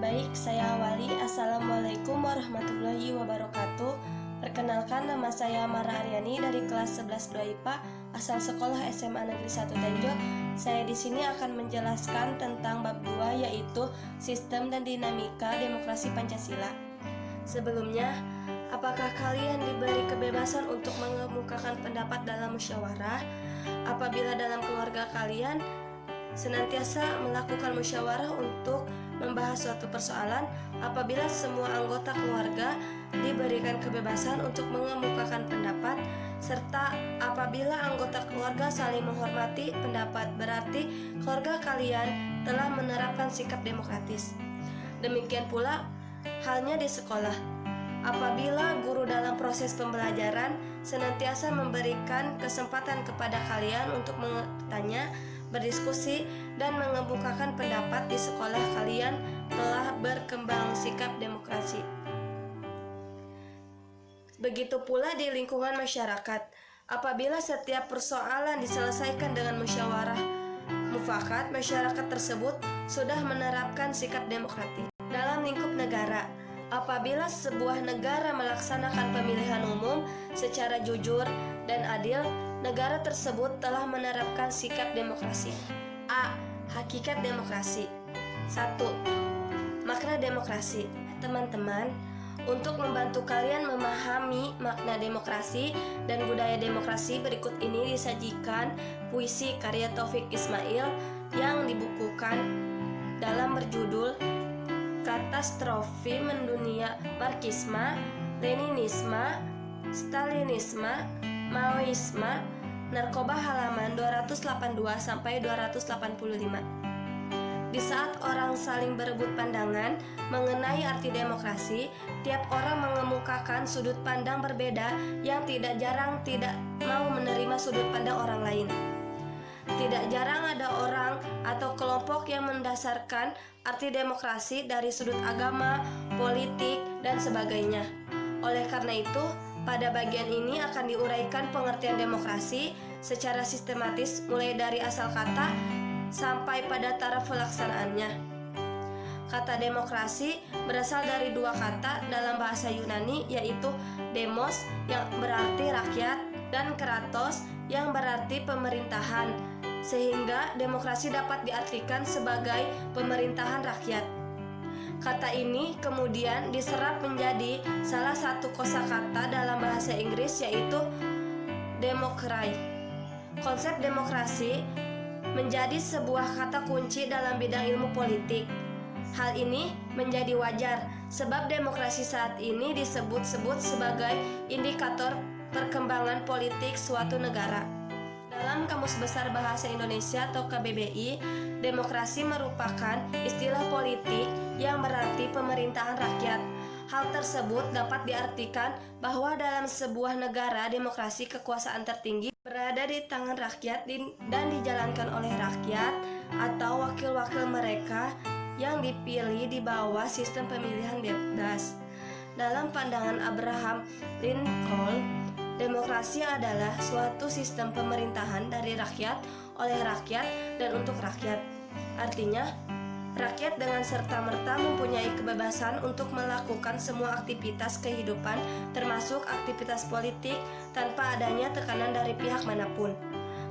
Baik, saya awali. Assalamualaikum warahmatullahi wabarakatuh. Perkenalkan, nama saya Mara Aryani dari kelas 11 2 IPA asal sekolah SMA Negeri 1 Tenjo. Saya di sini akan menjelaskan tentang bab 2, yaitu sistem dan dinamika demokrasi Pancasila. Sebelumnya, apakah kalian diberi kebebasan untuk mengemukakan pendapat dalam musyawarah? Apabila dalam keluarga kalian senantiasa melakukan musyawarah untuk membahas suatu persoalan, apabila semua anggota keluarga diberikan kebebasan untuk mengemukakan pendapat, serta apabila anggota keluarga saling menghormati pendapat, berarti keluarga kalian telah menerapkan sikap demokratis. Demikian pula halnya di sekolah. Apabila guru dalam proses pembelajaran senantiasa memberikan kesempatan kepada kalian untuk bertanya, berdiskusi, dan mengemukakan pendapat, di sekolah kalian telah berkembang sikap demokrasi. Begitu pula di lingkungan masyarakat. Apabila setiap persoalan diselesaikan dengan musyawarah mufakat, masyarakat tersebut sudah menerapkan sikap demokratis. Dalam lingkup negara, apabila sebuah negara melaksanakan pemilihan umum secara jujur dan adil, negara tersebut telah menerapkan sikap demokrasi. A. Hakikat demokrasi. 1. Makna demokrasi. Teman-teman, untuk membantu kalian memahami makna demokrasi dan budaya demokrasi, berikut ini disajikan puisi karya Taufik Ismail yang dibukukan dalam berjudul Katastrofi Mendunia Marxisme, Leninisme, Stalinisme, Maoisme, Narkoba, halaman 282-285. Di saat orang saling berebut pandangan mengenai arti demokrasi, tiap orang mengemukakan sudut pandang berbeda yang tidak jarang tidak mau menerima sudut pandang orang lain. Tidak jarang ada orang atau kelompok yang mendasarkan arti demokrasi dari sudut agama, politik, dan sebagainya. Oleh karena itu, pada bagian ini akan diuraikan pengertian demokrasi secara sistematis, mulai dari asal kata sampai pada taraf pelaksanaannya. Kata demokrasi berasal dari dua kata dalam bahasa Yunani, yaitu demos yang berarti rakyat dan kratos yang berarti pemerintahan, sehingga demokrasi dapat diartikan sebagai pemerintahan rakyat. Kata ini kemudian diserap menjadi salah satu kosakata dalam bahasa Inggris, yaitu democracy. Konsep demokrasi menjadi sebuah kata kunci dalam bidang ilmu politik. Hal ini menjadi wajar sebab demokrasi saat ini disebut-sebut sebagai indikator perkembangan politik suatu negara. Dalam Kamus Besar Bahasa Indonesia atau KBBI, demokrasi merupakan istilah politik yang berarti pemerintahan rakyat. Hal tersebut dapat diartikan bahwa dalam sebuah negara demokrasi, kekuasaan tertinggi berada di tangan rakyat dan dijalankan oleh rakyat atau wakil-wakil mereka yang dipilih di bawah sistem pemilihan bebas. Dalam pandangan Abraham Lincoln, demokrasi adalah suatu sistem pemerintahan dari rakyat, oleh rakyat, dan untuk rakyat. Artinya, rakyat dengan serta-merta mempunyai kebebasan untuk melakukan semua aktivitas kehidupan, termasuk aktivitas politik, tanpa adanya tekanan dari pihak manapun.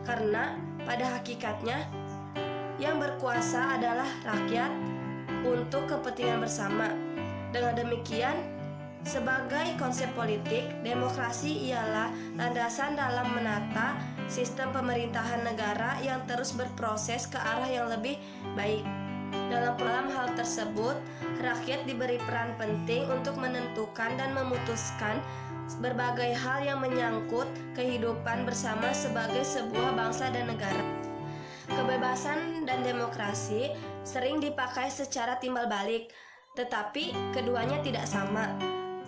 Karena pada hakikatnya, yang berkuasa adalah rakyat untuk kepentingan bersama. Dengan demikian, sebagai konsep politik, demokrasi ialah landasan dalam menata sistem pemerintahan negara yang terus berproses ke arah yang lebih baik. Dalam hal tersebut, rakyat diberi peran penting untuk menentukan dan memutuskan berbagai hal yang menyangkut kehidupan bersama sebagai sebuah bangsa dan negara. Kebebasan dan demokrasi sering dipakai secara timbal balik, tetapi keduanya tidak sama.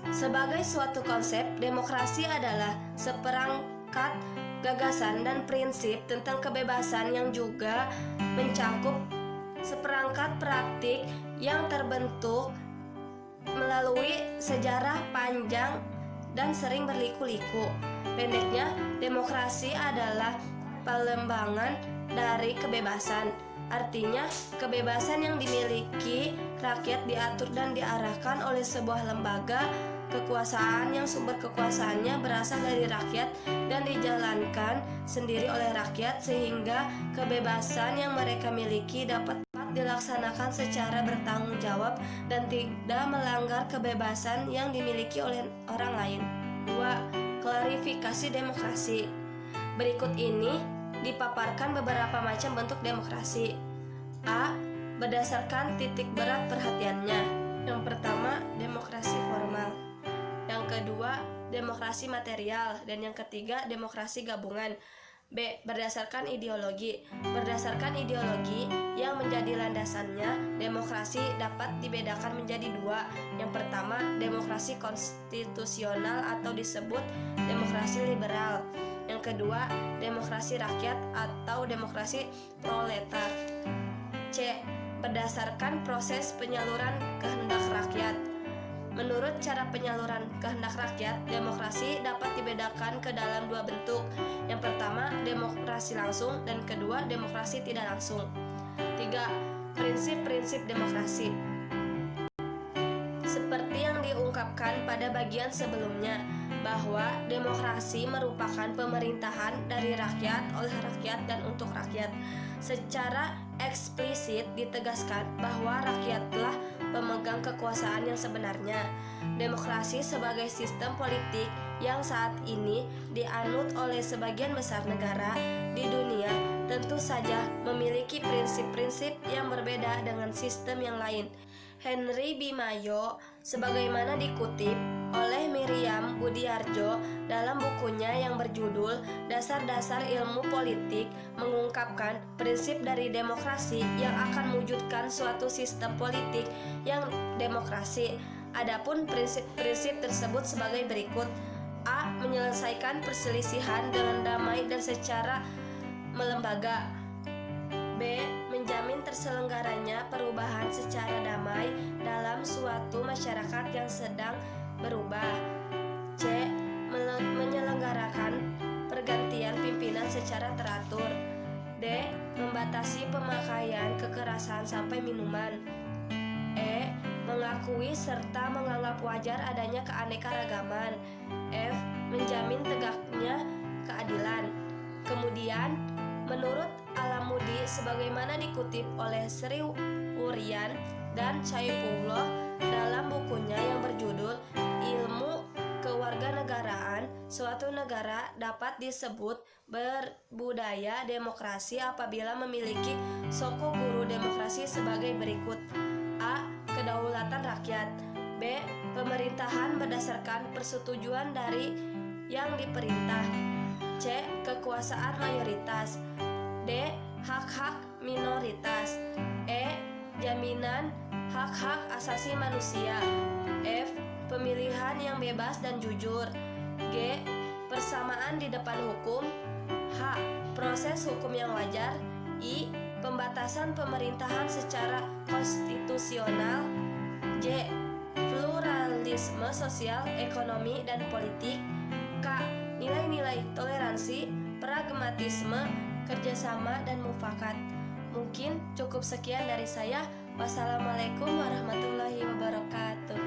Sebagai suatu konsep, demokrasi adalah seperangkat gagasan dan prinsip tentang kebebasan yang juga mencakup seperangkat praktik yang terbentuk melalui sejarah panjang dan sering berliku-liku. Pendeknya, demokrasi adalah pengembangan dari kebebasan. Artinya, kebebasan yang dimiliki rakyat diatur dan diarahkan oleh sebuah lembaga kekuasaan yang sumber kekuasaannya berasal dari rakyat dan dijalankan sendiri oleh rakyat, sehingga kebebasan yang mereka miliki dapat dilaksanakan secara bertanggung jawab dan tidak melanggar kebebasan yang dimiliki oleh orang lain. 2. Klarifikasi demokrasi. Berikut ini dipaparkan beberapa macam bentuk demokrasi. A. Berdasarkan titik berat perhatiannya. Yang pertama, demokrasi formal. Yang kedua, demokrasi material. Dan yang ketiga, demokrasi gabungan. B. Berdasarkan ideologi. Berdasarkan ideologi yang menjadi landasannya, demokrasi dapat dibedakan menjadi dua. Yang pertama, demokrasi konstitusional atau disebut demokrasi liberal. Yang kedua, demokrasi rakyat atau demokrasi proletar. C. Berdasarkan proses penyaluran kehendak rakyat. Menurut cara penyaluran kehendak rakyat, demokrasi dapat dibedakan ke dalam dua bentuk. Yang pertama, demokrasi langsung, dan kedua, demokrasi tidak langsung. 3. Prinsip-prinsip demokrasi. Seperti yang diungkapkan pada bagian sebelumnya, bahwa demokrasi merupakan pemerintahan dari rakyat, oleh rakyat, dan untuk rakyat. Secara eksplisit ditegaskan bahwa rakyatlah pemegang kekuasaan yang sebenarnya. Demokrasi sebagai sistem politik yang saat ini dianut oleh sebagian besar negara di dunia tentu saja memiliki prinsip-prinsip yang berbeda dengan sistem yang lain. Henry B. Mayo, sebagaimana dikutip oleh Miriam Budiarjo dalam bukunya yang berjudul Dasar-Dasar Ilmu Politik, mengungkapkan prinsip dari demokrasi yang akan mewujudkan suatu sistem politik yang demokrasi. Adapun prinsip-prinsip tersebut sebagai berikut. A. Menyelesaikan perselisihan dengan damai dan secara melembaga. B. Menjamin terselenggaranya perubahan secara damai dalam suatu masyarakat yang sedang berubah. C. Menyelenggarakan pergantian pimpinan secara teratur. D. Membatasi pemakaian kekerasan sampai minuman. E. Mengakui serta menganggap wajar adanya keanekaragaman. F. Menjamin tegaknya keadilan. Kemudian, menurut Alamudi, sebagaimana dikutip oleh Sri Urian dan Saifullah dalam bukunya yang berjudul Ilmu Kewarganegaraan, suatu negara dapat disebut berbudaya demokrasi apabila memiliki soko guru demokrasi sebagai berikut. A. Kedaulatan rakyat. B. Pemerintahan berdasarkan persetujuan dari yang diperintah. C. Kekuasaan mayoritas. D. Hak-hak minoritas. E. Jaminan hak-hak asasi manusia. F. Pemilihan yang bebas dan jujur. G. Persamaan di depan hukum. H. Proses hukum yang wajar. I. Pembatasan pemerintahan secara konstitusional. J. Pluralisme sosial, ekonomi, dan politik. K. Nilai-nilai toleransi, pragmatisme, kerjasama, dan mufakat. Mungkin cukup sekian dari saya. Wassalamualaikum warahmatullahi wabarakatuh.